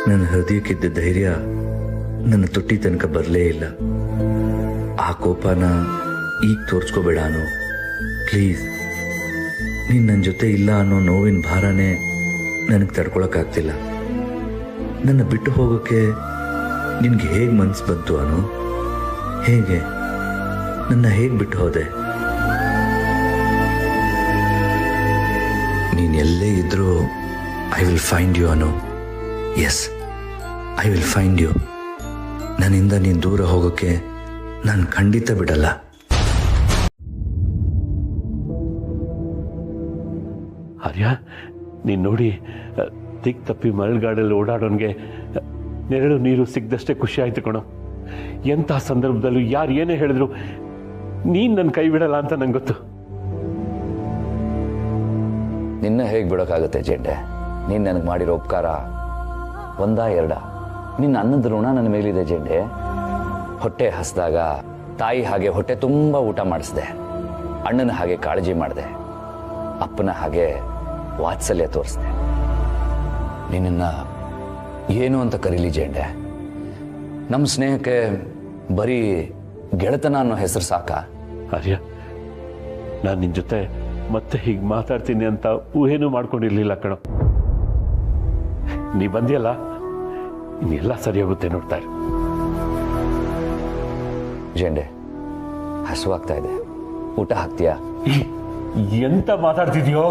ನನ್ನ ಹೃದಯಕ್ಕಿದ್ದ ಧೈರ್ಯ ನನ್ನ ತುಟಿ ತನಕ ಬರಲೇ ಇಲ್ಲ. ಆ ಕೋಪನ ಈಗ ತೋರಿಸ್ಕೋಬೇಡ ಅನು, ಪ್ಲೀಸ್. ನೀನು ನನ್ನ ಜೊತೆ ಇಲ್ಲ ಅನ್ನೋ ನೋವಿನ ಭಾರನೇ ನನಗೆ ತಡ್ಕೊಳಕ್ಕಾಗ್ತಿಲ್ಲ. ನನ್ನ ಬಿಟ್ಟು ಹೋಗೋಕ್ಕೆ ನಿನಗೆ ಹೇಗೆ ಮನಸ್ಸು ಬಂತು ಅನು? ಹೇಗೆ ನನ್ನ ಹೇಗೆ ಬಿಟ್ಟು ಹೋದೆ? ನೀನು ಎಲ್ಲೇ ಇದ್ರೂ I will find you Anu. Yes, I will find you. ನನ್ನಿಂದ ನೀನು ದೂರ ಹೋಗೋಕ್ಕೆ ನಾನು ಖಂಡಿತ ಬಿಡಲ್ಲ. ಆರ್ಯ, ನೀನು ನೋಡಿ, ದಿಕ್ ತಪ್ಪಿ ಮರಳುಗಾಡಲ್ಲಿ ಓಡಾಡೋನ್ಗೆ ನೆರಳು ನೀರು ಸಿಕ್ಕದಷ್ಟೇ ಖುಷಿ ಆಯ್ತು ಕಣೋ. ಎಂಥ ಸಂದರ್ಭದಲ್ಲೂ ಯಾರು ಏನೇ ಹೇಳಿದ್ರು ನೀನು ನನ್ನ ಕೈ ಬಿಡಲ್ಲ ಅಂತ ನಂಗೆ ಗೊತ್ತು. ನಿನ್ನ ಹೇಗೆ ಬಿಡೋಕ್ಕಾಗುತ್ತೆ ಜೆಂಡೆ? ನೀನು ನನಗೆ ಮಾಡಿರೋ ಉಪಕಾರ ಒಂದ ಎರಡ? ನಿನ್ನ ಅನ್ನದ ಋಣ ನನ್ನ ಮೇಲಿದೆ ಜೆಂಡೆ. ಹೊಟ್ಟೆ ಹಸಿದಾಗ ತಾಯಿ ಹಾಗೆ ಹೊಟ್ಟೆ ತುಂಬ ಊಟ ಮಾಡಿಸ್ದೆ, ಅಣ್ಣನ ಹಾಗೆ ಕಾಳಜಿ ಮಾಡಿದೆ, ಅಪ್ಪನ ಹಾಗೆ ವಾತ್ಸಲ್ಯ ತೋರಿಸ್ದೆ. ನಿನ್ನನ್ನು ಏನು ಅಂತ ಕರೀಲಿ ಜೆಂಡೆ? ನಮ್ಮ ಸ್ನೇಹಕ್ಕೆ ಬರೀ ಗೆಳೆತನ ಅನ್ನೋ ಹೆಸರು ಸಾಕಾ? ಆರ್ಯ, ನಾನು ನಿನ್ನ ಜೊತೆ ಮತ್ತೆ ಹೀಗೆ ಮಾತಾಡ್ತೀನಿ ಅಂತ ಊಹೆನೂ ಮಾಡ್ಕೊಂಡಿರ್ಲಿಲ್ಲ ಕಣೋ. ನೀ ಬಂದಿಯಲ್ಲ, ಇನ್ನೆಲ್ಲ ಸರಿ ಹೋಗುತ್ತೆ, ನೋಡ್ತಾ ಇರು. ಜೆಂಡೆ, ಹಸುವಾಗ್ತಾ ಇದೆ, ಊಟ ಹಾಕ್ತೀಯಾ? ಎಂತ ಮಾತಾಡ್ತಿದ್ಯೋ?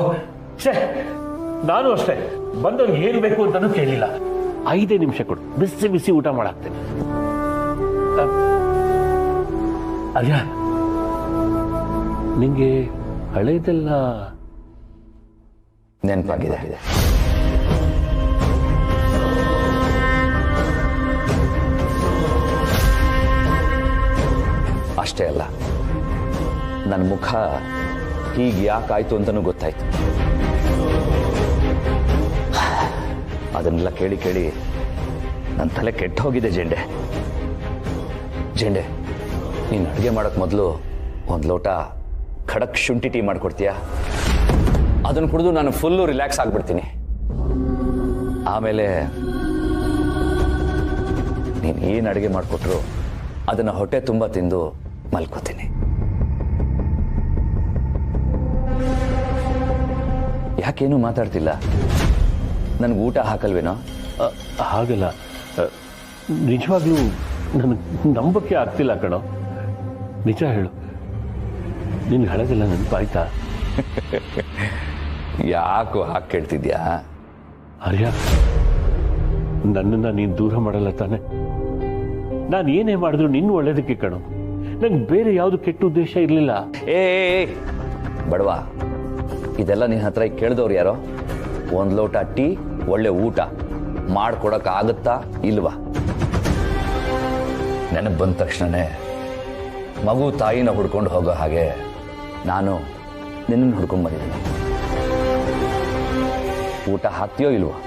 ನಾನು ಅಷ್ಟೇ, ಬಂದವ್ರಿಗೆ ಏನು ಬೇಕು ಅಂತಾನೂ ಕೇಳಿಲ್ಲ. 5 ನಿಮಿಷ ಕೊಡು, ಬಿಸಿ ಬಿಸಿ ಊಟ ಮಾಡಾಕ್ತೇನೆ. ಅಯ್ಯ, ನಿಂಗೆ ಹಳೇದೆಲ್ಲ ನೆನಪಾಗಿದೆ. ಅಷ್ಟೇ ಅಲ್ಲ, ನನ್ನ ಮುಖ ಹೀಗೆ ಯಾಕಾಯ್ತು ಅಂತನೂ ಗೊತ್ತಾಯ್ತು. ಅದನ್ನೆಲ್ಲ ಕೇಳಿ ಕೇಳಿ ನನ್ನ ತಲೆ ಕೆಟ್ಟು ಹೋಗಿದೆ ಜೆಂಡೆ. ಜೆಂಡೆ, ನೀನು ಅಡುಗೆ ಮಾಡೋಕ್ಕೆ ಮೊದಲು ಒಂದು ಲೋಟ ಖಡಕ್ ಶುಂಠಿ ಟೀ ಮಾಡಿಕೊಡ್ತೀಯಾ? ಅದನ್ನು ಕುಡಿದು ನಾನು ಫುಲ್ಲು ರಿಲ್ಯಾಕ್ಸ್ ಆಗಿಬಿಡ್ತೀನಿ. ಆಮೇಲೆ ನೀನು ಏನು ಅಡುಗೆ ಮಾಡಿಕೊಟ್ರು ಅದನ್ನು ಹೊಟ್ಟೆ ತುಂಬ ತಿಂದು ಮಲ್ಕೋತೀನಿ. ಯಾಕೇನು ಮಾತಾಡ್ತಿಲ್ಲ? ನನಗೆ ಊಟ ಹಾಕಲ್ವೇನೋ? ಹಾಗಲ್ಲ, ನಿಜವಾಗ್ಲೂ ನನಗೆ ನಂಬಕ್ಕೆ ಆಗ್ತಿಲ್ಲ ಕಣೋ. ನಿಜ ಹೇಳು, ನಿನ್ಗೆ ಹಳದಿಲ್ಲ ನೆನಪಾಯ್ತಾ? ಯಾಕೋ ಹಾಕಿ ಕೇಳ್ತಿದ್ಯಾ? ಆರ್ಯ, ನನ್ನನ್ನು ನೀನು ದೂರ ಮಾಡಲ್ಲ ತಾನೆ? ನಾನು ಏನೇ ಮಾಡಿದ್ರು ನಿನ್ನ ಒಳ್ಳೇದಕ್ಕೆ ಕಣೋ. ನಂಗೆ ಬೇರೆ ಯಾವುದು ಕೆಟ್ಟ ಉದ್ದೇಶ ಇರಲಿಲ್ಲ. ಏ ಬಡವಾ, ಇದೆಲ್ಲ ನಿನ್ನ ಹತ್ರ ಕೇಳಿದವ್ರು ಯಾರೋ? ಒಂದು ಲೋಟ ಟೀ, ಒಳ್ಳೆ ಊಟ ಮಾಡ್ಕೊಡಕ್ ಆಗುತ್ತಾ ಇಲ್ವಾ? ನೆನಪು ಬಂದ ತಕ್ಷಣನೇ ಮಗು ತಾಯಿನ ಹುಡ್ಕೊಂಡು ಹೋಗೋ ಹಾಗೆ ನಾನು ನಿನ್ನನ್ನು ಹುಡ್ಕೊಂಡು ಬಂದಿದ್ದೀನಿ. ಊಟ ಹಾಕ್ತೀಯೋ ಇಲ್ವಾ?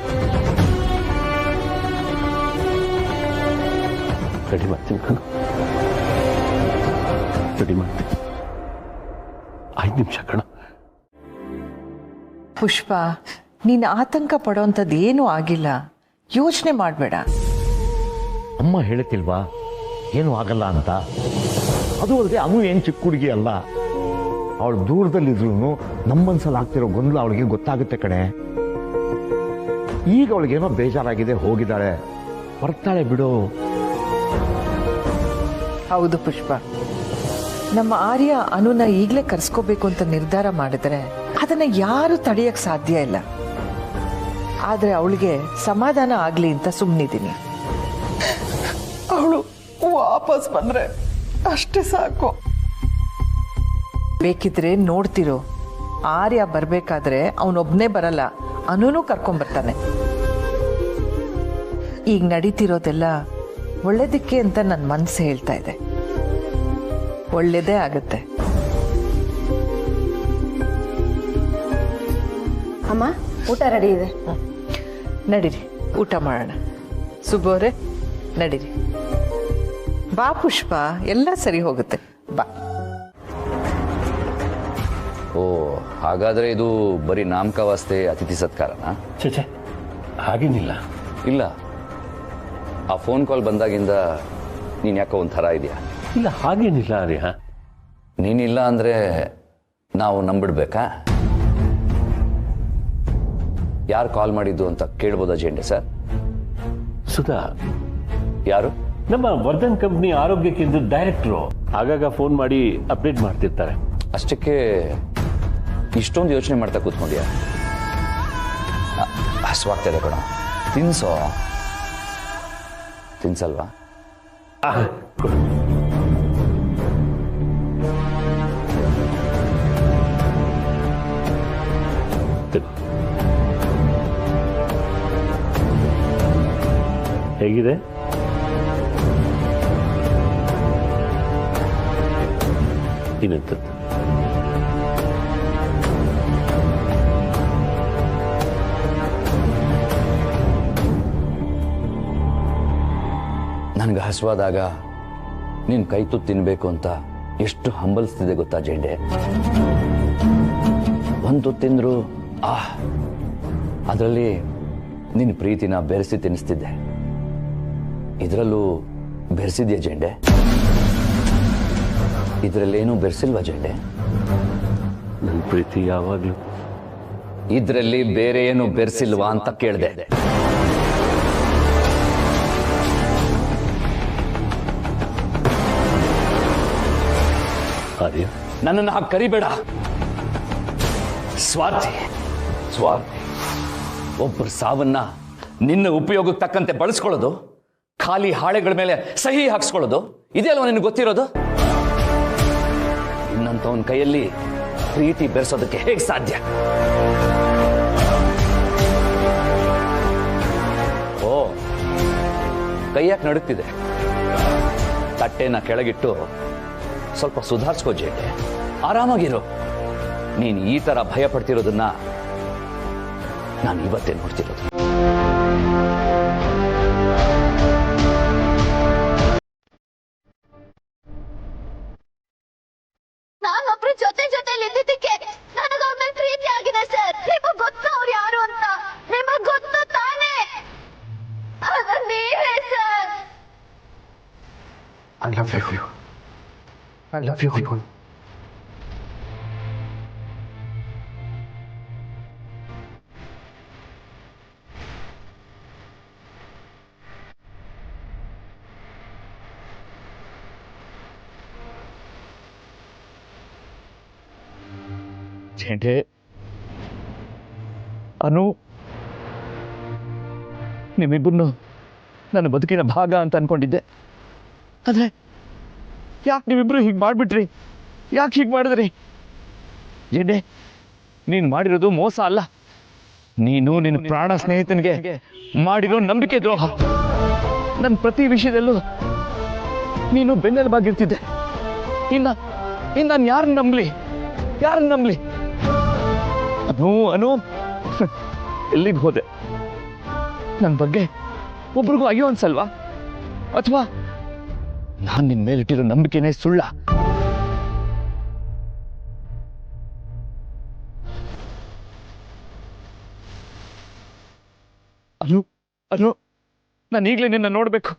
ರೆಡಿ ಮಾಡ್ತೀನಿ. ರೆಡಿ ಮಾಡ್ತೀನಿ. 5 ನಿಮಿಷ ಕಣ. ಪುಷ್ಪ, ನೀನು ಆತಂಕ ಪಡೋಂಥದ್ದು ಏನೂ ಆಗಿಲ್ಲ, ಯೋಚನೆ ಮಾಡಬೇಡ. ಅಮ್ಮ ಹೇಳುತ್ತಿಲ್ವಾ ಏನೂ ಆಗಲ್ಲ ಅಂತ? ಅದು ಅಲ್ಲದೆ ಅನು ಏನು ಚಿಕ್ಕ ಹುಡುಗಿ ಅಲ್ಲ. ಅವಳು ದೂರದಲ್ಲಿದ್ರು ನಮ್ಮ ಮನ್ಸಲ್ಲಿ ಆಗ್ತಿರೋ ಗೊಂದಲ ಅವಳಿಗೆ ಗೊತ್ತಾಗುತ್ತೆ ಕಣೆ. ಈಗ ಅವಳಿಗೇನೋ ಬೇಜಾರಾಗಿದೆ, ಹೋಗಿದ್ದಾಳೆ, ಬರ್ತಾಳೆ ಬಿಡು. ಹೌದು ಪುಷ್ಪ, ನಮ್ಮ ಆರ್ಯ ಅನುನ ಈಗಲೇ ಕರ್ಸ್ಕೋಬೇಕು ಅಂತ ನಿರ್ಧಾರ ಮಾಡಿದ್ರೆ ಅದನ್ನ ಯಾರು ತಡೆಯಕ್ ಸಾಧ್ಯ ಇಲ್ಲ. ಆದ್ರೆ ಅವಳಿಗೆ ಸಮಾಧಾನ ಆಗ್ಲಿ ಅಂತ ಸುಮ್ಮನಿದ್ದೀನಿ. ಅವಳು ವಾಪಸ್ ಬಂದ್ರೆ ಅಷ್ಟೇ ಸಾಕು. ಬೇಕಿದ್ರೆ ನೋಡ್ತಿರೋ, ಆರ್ಯ ಬರ್ಬೇಕಾದ್ರೆ ಅವನೊಬ್ನೇ ಬರಲ್ಲ, ಅನುನೂ ಕರ್ಕೊಂಡ್ಬರ್ತಾನೆ. ಈಗ ನಡೀತಿರೋದೆಲ್ಲ ಒಳ್ಳೇದಕ್ಕೆ ಅಂತ ನನ್ನ ಮನಸ್ಸು ಹೇಳ್ತಾ ಇದೆ. ಒಳ್ಳೇದೇ ಆಗತ್ತೆ. ಅಮ್ಮ, ಊಟ ರೆಡಿ ಇದೆ. ನಡೀರಿ ಊಟ ಮಾಡೋಣ. ಸುಬೋರೆ ನಡೀರಿ. ಬಾ ಪುಷ್ಪ, ಎಲ್ಲ ಸರಿ ಹೋಗುತ್ತೆ, ಬಾ. ಓ, ಹಾಗಾದ್ರೆ ಇದು ಬರೀ ನಾಮಕಾವಾಸ್ತೆ, ಅತಿಥಿ ಸತ್ಕಾರನಾ? ಚೇಚೆ, ಹಾಗೇನಿಲ್ಲ. ಇಲ್ಲ, ಆ ಫೋನ್ ಕಾಲ್ ಬಂದಾಗಿಂದ ನೀನು ಯಾಕೋ ಒಂಥರ ಇದೆಯಾ? ಇಲ್ಲ, ಹಾಗೇನಿಲ್ಲ ಆರ್ಯ. ನೀನಿಲ್ಲ ಅಂದ್ರೆ ನಾವು ನಂಬಿಡ್ಬೇಕಾ? ಯಾರು ಕಾಲ್ ಮಾಡಿದ್ದು ಅಂತ ಕೇಳ್ಬೋದಾ ಜೆಂಡೆ ಸರ್? ಸುಧಾ. ಯಾರು? ನಮ್ಮ ವರ್ಧನ್ ಕಂಪ್ನಿ ಆರೋಗ್ಯ ಕೇಂದ್ರದ ಡೈರೆಕ್ಟ್ರು. ಆಗಾಗ ಫೋನ್ ಮಾಡಿ ಅಪ್ಡೇಟ್ ಮಾಡ್ತಿರ್ತಾರೆ. ಅಷ್ಟಕ್ಕೆ ಇಷ್ಟೊಂದು ಯೋಚನೆ ಮಾಡ್ತಾ ಕೂತ್ಕೊಂಡ್ಯಾ? ಹಸುವಾಗ್ತದೆ ಕಣ, ತಿನ್ಸೋ. ತಿನ್ಸಲ್ವಾ? ಹೇಗಿದೆ? ಇನ್ನಂತದ್ದು ನನಗೆ ಹಸುವಾದಾಗ ನೀನು ಕೈ ತುತ್ತು ತಿನ್ಬೇಕು ಅಂತ ಎಷ್ಟು ಹಂಬಲಿಸ್ತಿದೆ ಗೊತ್ತಾ ಜೆಂಡೆ? ಒಂದು ತುತ್ತು ತಿಂದ್ರು ಅದರಲ್ಲಿ ನಿನ್ನ ಪ್ರೀತಿನ ಬೆರೆಸಿ ತಿನ್ನಿಸ್ತಿದ್ದೆ. ಇದರಲ್ಲೂ ಬೆರೆಸಿದ್ಯಾ ಜೆಂಡೆ? ಇದರಲ್ಲೇನೂ ಬೆರೆಸಿಲ್ವಾ ಜೆಂಡೆ? ನನ್ನ ಪ್ರೀತಿ ಯಾವಾಗಲೂ ಇದರಲ್ಲಿ ಬೇರೆ ಏನು ಬೆರೆಸಿಲ್ವಾ ಅಂತ ಕೇಳಿದೆ. ನನ್ನನ್ನು ಹಾಗೆ ಕರಿಬೇಡ. ಸ್ವಾರ್ಥಿ, ಒಬ್ಬರ ಸಾವನ್ನ ನಿನ್ನ ಉಪಯೋಗಕ್ಕೆ ತಕ್ಕಂತೆ ಬಳಸ್ಕೊಳ್ಳೋದು, ಖಾಲಿ ಹಾಳೆಗಳ ಮೇಲೆ ಸಹಿ ಹಾಕ್ಸ್ಕೊಳ್ಳೋದು, ಇದೇ ಅಲ್ವಾ ನಿನಗೆ ಗೊತ್ತಿರೋದು? ಇನ್ನಂತವನ ಕೈಯಲ್ಲಿ ಪ್ರೀತಿ ಬೆರೆಸೋದಕ್ಕೆ ಹೇಗೆ ಸಾಧ್ಯ? ಓ, ಕೈ ಯಾಕೆ ನಡುತ್ತಿದೆ? ತಟ್ಟೆನ ಕೆಳಗಿಟ್ಟು ಸ್ವಲ್ಪ ಸುಧಾರಿಸ್ಕೋ ಜೇಟೆ, ಆರಾಮಾಗಿರು. ನೀನು ಈ ತರ ಭಯ ಪಡ್ತಿರೋದನ್ನ ನಾನು ಇವತ್ತೇ ನೋಡ್ತಿರೋದು. ನಾನೊಬ್ರು ಜೊತೆಲಿದ್ದಕ್ಕೆ ನನಗೊಮ್ಮೆ ಪ್ರೀತಿ ಆಗಿದೆ ಸರ್. ನಿಮಗ್ ಗೊತ್ತು ಅವ್ರು ಯಾರು ಅಂತ? ನಿಮಗ್ ಗೊತ್ತು ತಾನೇ? ಅದು ನೀವೇ sir. I love you. I love you. ಜೇಂಡೆ, ಅನು, ನಿಮ್ಮಿಬ್ಬರನ್ನು ನನ್ನ ಬದುಕಿನ ಭಾಗ ಅಂತ ಅನ್ಕೊಂಡಿದ್ದೆ. ಆದ್ರೆ ಯಾಕೆ ನೀವಿಬ್ರು ಹೀಗೆ ಮಾಡ್ಬಿಟ್ರಿ? ಯಾಕೆ ಹೀಗೆ ಮಾಡಿದ್ರಿ? ಜೇಂಡೆ, ನೀನು ಮಾಡಿರೋದು ಮೋಸ ಅಲ್ಲ, ನೀನು ನಿನ್ನ ಪ್ರಾಣ ಸ್ನೇಹಿತನಿಗೆ ಮಾಡಿರೋ ನಂಬಿಕೆ ದ್ರೋಹ. ನನ್ನ ಪ್ರತಿ ವಿಷಯದಲ್ಲೂ ನೀನು ಬೆನ್ನೆಲುಬಾಗಿರ್ತಿದ್ದೆ. ಇನ್ನು ನಾನು ಯಾರನ್ನ ನಂಬಲಿ? ಅನು, ಎಲ್ಲಿಗೆ ಹೋದೆ? ನನ್ನ ಬಗ್ಗೆ ಒಬ್ರಿಗೂ ಅಯ್ಯೋ ಅನ್ಸಲ್ವಾ? ಅಥವಾ ನಾನು ನಿನ್ನ ಮೇಲಿಟ್ಟಿರೋ ನಂಬಿಕೆನೇ ಸುಳ್ಳ? ಅನು ಅನು ನಾನು ಈಗಲೇ ನಿನ್ನ ನೋಡಬೇಕು,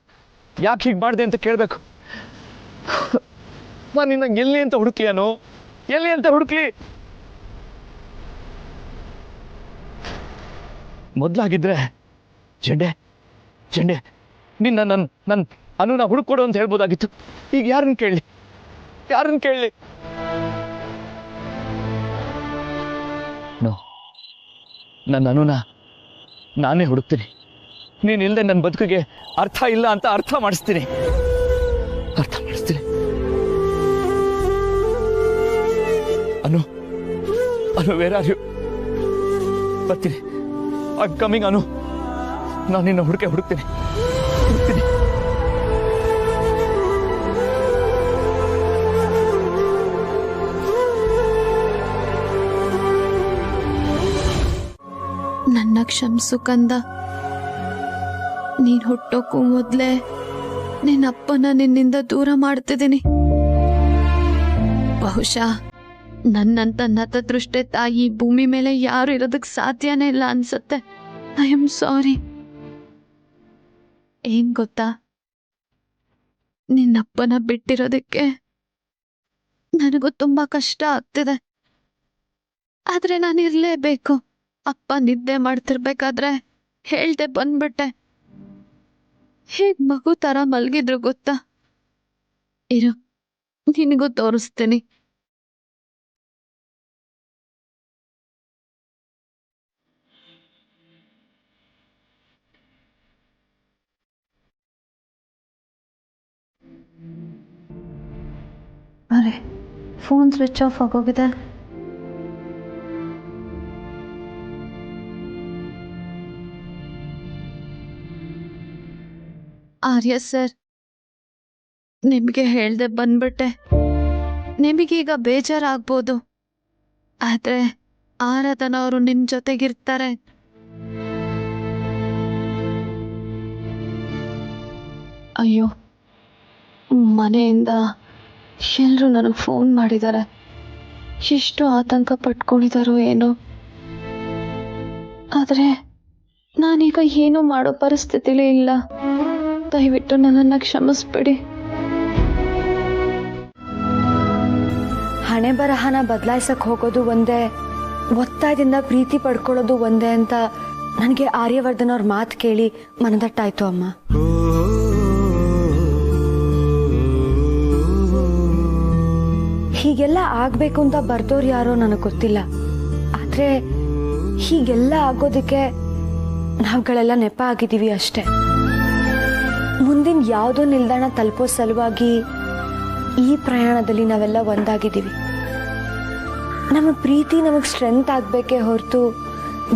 ಯಾಕೆ ಹೀಗೆ ಮಾಡಿದೆ ಅಂತ ಕೇಳಬೇಕು. ನಾನು ನಿನ್ನ ಎಲ್ಲಿ ಅಂತ ಹುಡುಕ್ಲಿ ಅನು, ಎಲ್ಲಿ ಅಂತ ಹುಡುಕ್ಲಿ? ಮೊದಲಾಗಿದ್ರೆ ಚೆಂಡೆ ಚೆಂಡೆ ನಿನ್ನ ನನ್ನ ಅನುನ ಹುಡುಕೊಡು ಅಂತ ಹೇಳ್ಬೋದಾಗಿತ್ತು. ಈಗ ಯಾರನ್ನ ಕೇಳಲಿ, ಯಾರನ್ನ ಕೇಳಲಿ? ನೋ, ನನ್ನ ಅನುನ ನಾನೇ ಹುಡುಕ್ತೀನಿ. ನೀನಿಲ್ಲದೆ ನನ್ನ ಬದುಕಿಗೆ ಅರ್ಥ ಇಲ್ಲ ಅಂತ ಅರ್ಥ ಮಾಡಿಸ್ತೀನಿ. ಅನು ಅನು ವೇರ್ ಆರ್ ಯು? ಬರ್ತೀನಿ, ಐ ಆಮ್ ಕಮಿಂಗ್ ಅನು. ನಾನು ನಿನ್ನ ಹುಡುಕ್ತೀನಿ. ನನ್ನ ಕ್ಷಮಿಸು ಕಂದ. ನೀನ್ ಹುಟ್ಟೋಕ್ಕೂ ಮೊದ್ಲೇ ನಿನ್ನಪ್ಪನ ನಿನ್ನಿಂದ ದೂರ ಮಾಡ್ತಿದ್ದೀನಿ. ಬಹುಶಃ ನನ್ನಂತ ನತದೃಷ್ಟೆ ತಾಯಿ ಭೂಮಿ ಮೇಲೆ ಯಾರು ಇರೋದಕ್ಕೆ ಸಾಧ್ಯನೇ ಇಲ್ಲ ಅನ್ಸತ್ತೆ. I am sorry. ಏನ್ ಗೊತ್ತಾ, ನಿನ್ನಪ್ಪನ ಬಿಟ್ಟಿರೋದಕ್ಕೆ ನನಗೂ ತುಂಬಾ ಕಷ್ಟ ಆಗ್ತಿದೆ. ಆದ್ರೆ ನಾನು ಇರ್ಲೇಬೇಕು. ಅಪ್ಪ ನಿದ್ದೆ ಮಾಡ್ತಿರ್ಬೇಕಾದ್ರೆ ಹೇಳ್ದೆ ಬಂದ್ಬಿಟ್ಟೆ. ಹೇಗ್ ಮಗು ತರ ಮಲ್ಗಿದ್ರು ಗೊತ್ತಾ? ಇರು, ನಿನಗೂ ತೋರಿಸ್ತೀನಿ. ಅರೆ, ಫೋನ್ ಸ್ವಿಚ್ ಆಫ್ ಆಗೋಗಿದೆ. ಆರ್ಯ ಸರ್, ನಿಮಗೆ ಹೇಳ್ದೆ ಬಂದ್ಬಿಟ್ಟೆ. ನಿಮಗೀಗ ಬೇಜಾರಾಗ್ಬೋದು, ಆದ್ರೆ ಆರಾಧನಾ ಅವರು ನಿಮ್ ಜೊತೆಗಿರ್ತಾರೆ. ಅಯ್ಯೋ, ಮನೆಯಿಂದ ಎಲ್ರು ನನಗೆ ಫೋನ್ ಮಾಡಿದ್ದಾರೆ. ಎಷ್ಟು ಆತಂಕ ಪಟ್ಕೊಂಡಿದಾರೋ ಏನೋ. ಆದ್ರೆ ನಾನೀಗ ಏನೂ ಮಾಡೋ ಪರಿಸ್ಥಿತಿಲೇ ಇಲ್ಲ. ದಯವಿಟ್ಟು ನನ್ನನ್ನು ಕ್ಷಮಿಸ್ಬಿಡಿ. ಹಣೆ ಬರಹನ ಬದಲಾಯಿಸಕ್ ಹೋಗೋದು ಒಂದೇ, ಒತ್ತಾಯದಿಂದ ಪ್ರೀತಿ ಪಡ್ಕೊಳ್ಳೋದು ಒಂದೇ ಅಂತ ನನಗೆ ಆರ್ಯವರ್ಧನ್ ಅವ್ರ ಮಾತು ಕೇಳಿ ಮನದಟ್ಟಾಯ್ತು ಅಮ್ಮ. ಹೀಗೆಲ್ಲ ಆಗ್ಬೇಕು ಅಂತ ಬರ್ದೋರು ಯಾರೋ ನನಗೆ ಗೊತ್ತಿಲ್ಲ. ಆದ್ರೆ ಹೀಗೆಲ್ಲ ಆಗೋದಕ್ಕೆ ನಾವುಗಳೆಲ್ಲ ನೆಪ ಆಗಿದ್ದೀವಿ ಅಷ್ಟೆ. ಮುಂದಿನ ಯಾವುದೋ ನಿಲ್ದಾಣ ತಲುಪೋ ಸಲುವಾಗಿ ಈ ಪ್ರಯಾಣದಲ್ಲಿ ನಾವೆಲ್ಲ ಒಂದಾಗಿದ್ದೀವಿ. ನಮ್ಮ ಪ್ರೀತಿ ನಮಗೆ ಸ್ಟ್ರೆಂತ್ ಆಗಬೇಕೇ ಹೊರತು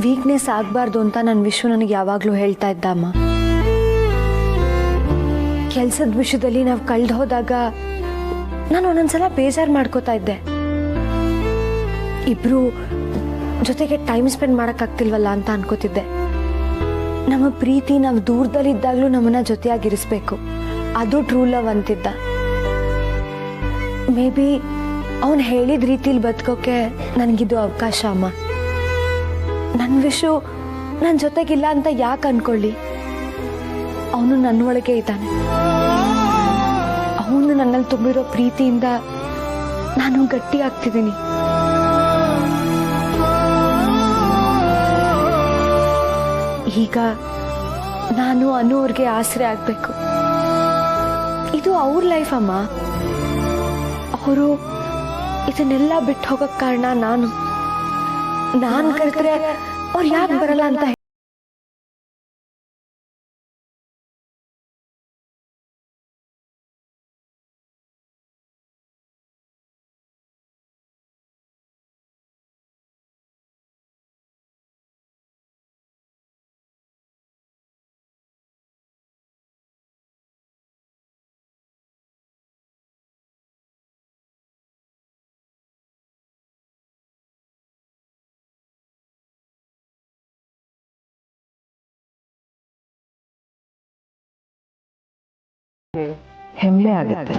ವೀಕ್ನೆಸ್ ಆಗಬಾರ್ದು ಅಂತ ನನ್ನ ವಿಶ್ವ ನನಗೆ ಯಾವಾಗಲೂ ಹೇಳ್ತಾ ಇದ್ದ ಅಮ್ಮ. ಕೆಲಸದ ವಿಷಯದಲ್ಲಿ ನಾವು ಕಳೆದು ಹೋದಾಗ ನಾನು ಒಂದೊಂದ್ಸಲ ಬೇಜಾರು ಮಾಡ್ಕೋತಾ ಇದ್ದೆ. ಇಬ್ರು ಜೊತೆಗೆ ಟೈಮ್ ಸ್ಪೆಂಡ್ ಮಾಡೋಕ್ಕಾಗ್ತಿಲ್ವಲ್ಲ ಅಂತ ಅನ್ಕೋತಿದ್ದೆ. ನಮ್ಮ ಪ್ರೀತಿ ನಾವು ದೂರದಲ್ಲಿದ್ದಾಗಲೂ ನಮ್ಮನ್ನ ಜೊತೆಯಾಗಿರಿಸ್ಬೇಕು, ಅದು ಟ್ರೂ ಲವ್ ಅಂತಿದ್ದ. ಮೇ ಬಿ ಅವನು ಹೇಳಿದ ರೀತಿಲಿ ಬದುಕೋಕೆ ನನಗಿದು ಅವಕಾಶ ಅಮ್ಮ. ನನ್ನ ವಿಷು ನನ್ನ ಜೊತೆಗಿಲ್ಲ ಅಂತ ಯಾಕೆ ಅನ್ಕೊಳ್ಳಿ? ಅವನು ನನ್ನ ಒಳಗೆ ಇದ್ದಾನೆ. ಅವನು ನನ್ನಲ್ಲಿ ತುಂಬಿರೋ ಪ್ರೀತಿಯಿಂದ ನಾನು ಗಟ್ಟಿ ಆಗ್ತಿದ್ದೀನಿ. ಈಗ ನಾನು ಅನು ಅವ್ರಿಗೆ ಆಸರೆ ಆಗ್ಬೇಕು. ಇದು ಅವ್ರ ಲೈಫ್ ಅಮ್ಮ. ಅವರು ಇದನ್ನೆಲ್ಲ ಬಿಟ್ಟು ಹೋಗಕ್ ಕಾರಣ ನಾನು ಕರೆದ್ರೆ ಅವ್ರು ಯಾಕೆ ಬರಲ್ಲ ಅಂತ. ಹೆಮ್ಮೆ ಆಗುತ್ತೆ.